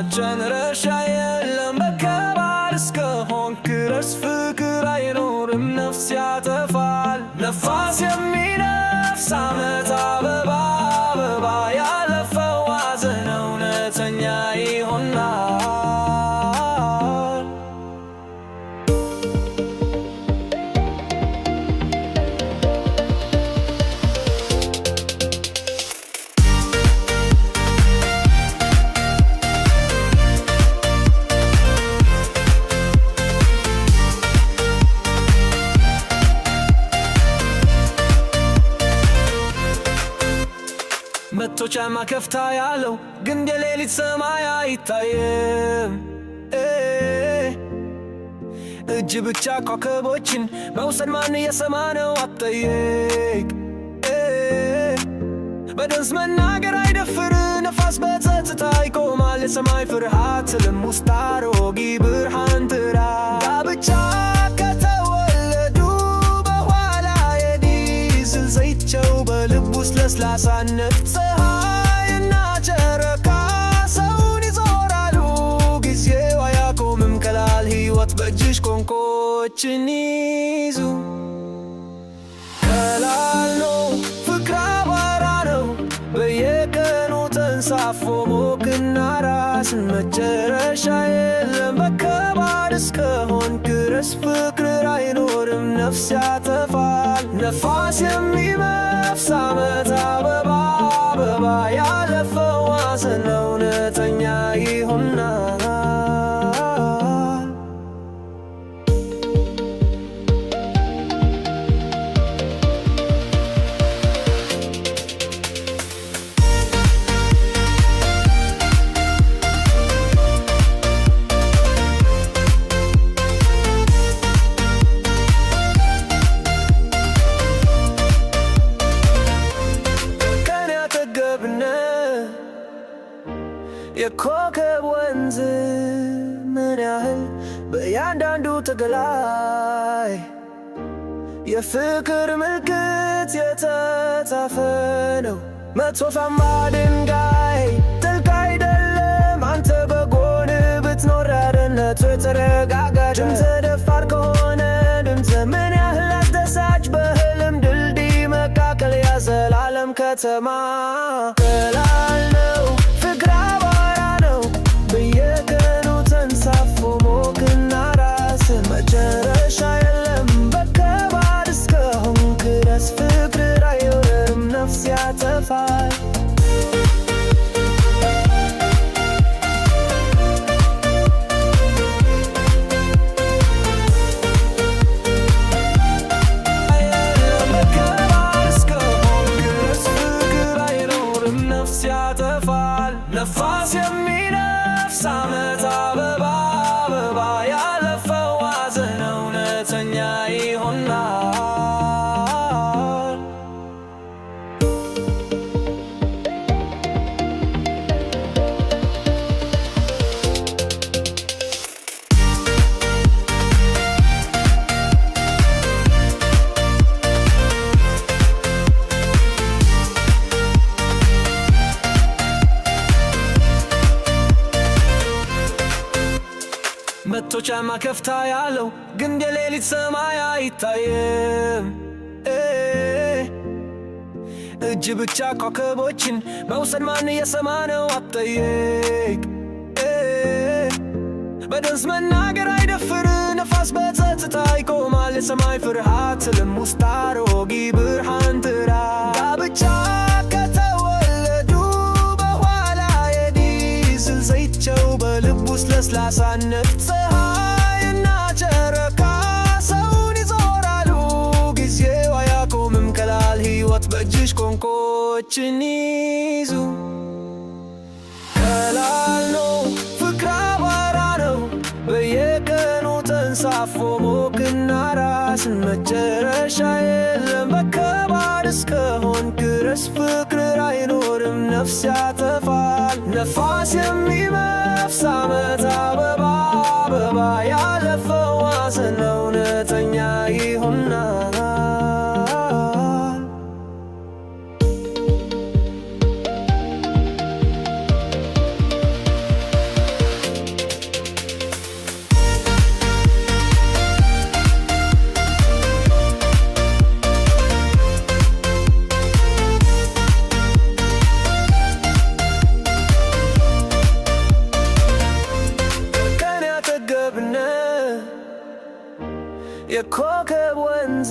መጨረሻ የለም በከባድ እስከሆንክ ድረስ ፍቅር አይኖርም ነፍስ ያጠፋል ነፋስ የሚነፍስ ዓመት አበባ አበባ ያለፈው ሐዘን እውነተኛ ይሆናል መቶ ጫማ ከፍታ ያለው ግን የሌሊት ሰማይ አይታየም እጅ ብቻ ኮከቦችን መውሰድ ማን የሰማ ነው አትጠይቅ በድምፅ መናገር አይደፍር ነፋስ በጸጥታ ይቆማል የሰማይ ፍርሃት ልም ውስጥ አሮጌ ብርሃን ጥራ ጋብቻ ከተወለዱ በኋላ የዲዝል ዘይቸው በልብ ውስጥ ለስላሳነት ፀሐይና ጨረቃ ሰውን ይዞራሉ ጊዜው አያቆምም ቀላል ሕይወት በእጅሽ ቋንቋዎችን ይዙ ቀላል ነው ፍቅር አቧራ ነው በየቀኑ ተንሳፎ ሞቅና ራስን መጨረሻ የለም በከባድ እስከሆንክ ድረስ ፍቅር አይኖርም ነፍስ ያጠፋል ነፋስ የሚነፍስ ዓመት አበባ አበባ ያለፈው ሐዘን እውነተኛ ይሆናል የኮከብ ወንዝ ምን ያህል በእያንዳንዱ ተገላይ የፍቅር ምልክት የተጻፈ ነው መቶፋማ ድንጋይ ጥልቅ አይደለም አንተ በጎን ብትኖር ያደነቱ የተረጋጋ ድምፅ ደፋር ከሆነ ድምፅ ምን ያህል አስደሳች በህልም ድልድይ መካከል ያዘላለም ከተማ ቀላል ነው ፍቅር አቧራ ነው በየቀኑ ተንሳፎ ሞቅና ራስን መጨረሻ የለም በከባድ እስከሆንክ ድረስ ፍቅር አይኖርም ነፍስ ያጠፋል ነፋስ የሚነፍስ ዓመት አበባ አበባ ያለፈው ሐዘን እውነተኛ ይሆናል መቶ ጫማ ከፍታ ያለው ግን የሌሊት ሰማይ አይታየም እጅ ብቻ ኮከቦችን መውሰድ ማን የሰማ ነው አትጠይቅ በድምፅ መናገር አይደፍር ነፋስ በጸጥታ ይቆማል የሰማይ ፍርሃት ልም ውስጥ አሮጌ ብርሃን ጥራ ጋብቻ ከተወለዱ በኋላ የዲዝል ዘይቸው በልብ ውስጥ ለስላሳነት ፀሐይና ጨረቃ ሰውን ይዞራሉ ጊዜው አያቆምም ቀላል ሕይወት በእጅሽ ቋንቋዎችን ይዙ ቀላል ነው ፍቅር አቧራ ነው በየቀኑ ተንሳፎ ሞቅና ራስን መጨረሻ የለም በከባድ እስከሆንክ ድረስ ፍቅር አይኖርም ነፍስ ያጠፋል ነፋስ የሚነፍስ ዓመት አበባ አበባ ያለፈው ሐዘን እውነተኛ ይሆናል የኮከብ ወንዝ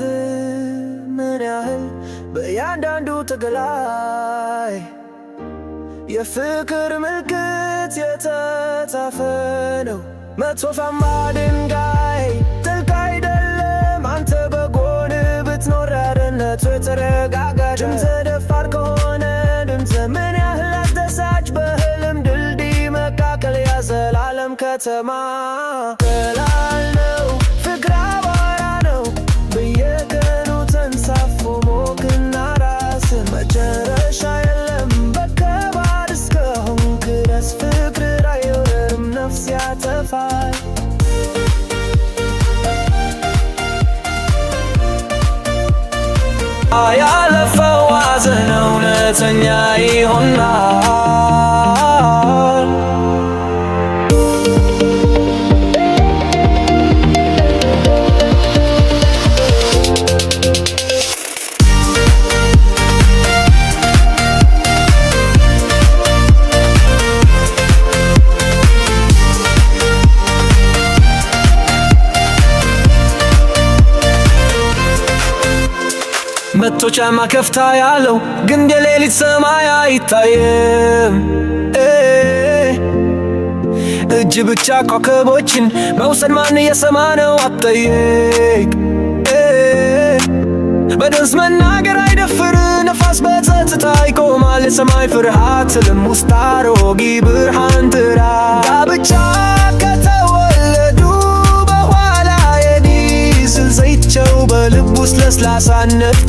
ምን ያህል በእያንዳንዱ ተገላይ የፍቅር ምልክት የተጻፈ ነው። መቶፋማ ድንጋይ ጥልቅ አይደለም አንተ በጎን ብትኖር ያደነቱ የተረጋጋ ድምፅ ደፋር ከሆነ ድምፅ ምን ያህል አስደሳች በህልም ድልድይ መካከል ያዘላለም ከተማ ቀላል ነው ፍቅር አቧራ ነው በየቀኑ ተንሳፎ ሞቅና ራስ መጨረሻ የለም በከባድ እስከሆንክ ድረስ ፍቅር አይወርም ነፍስ ያጠፋል ያለፈው ሐዘን እውነተኛ ይሆናል። መቶ ጫማ ከፍታ ያለው ግን የሌሊት ሰማይ አይታየም። እጅ ብቻ ኮከቦችን መውሰድ ማን የሰማ ነው አትጠይቅ። በድምፅ መናገር አይደፍር ነፋስ በጸጥታ ይቆማል። የሰማይ ፍርሃት ልም ውስጥ አሮጌ ብርሃን ጥራ ጋብቻ ከተወለዱ በኋላ የዲዝል ዘይቸው በልብ ውስጥ ለስላሳነት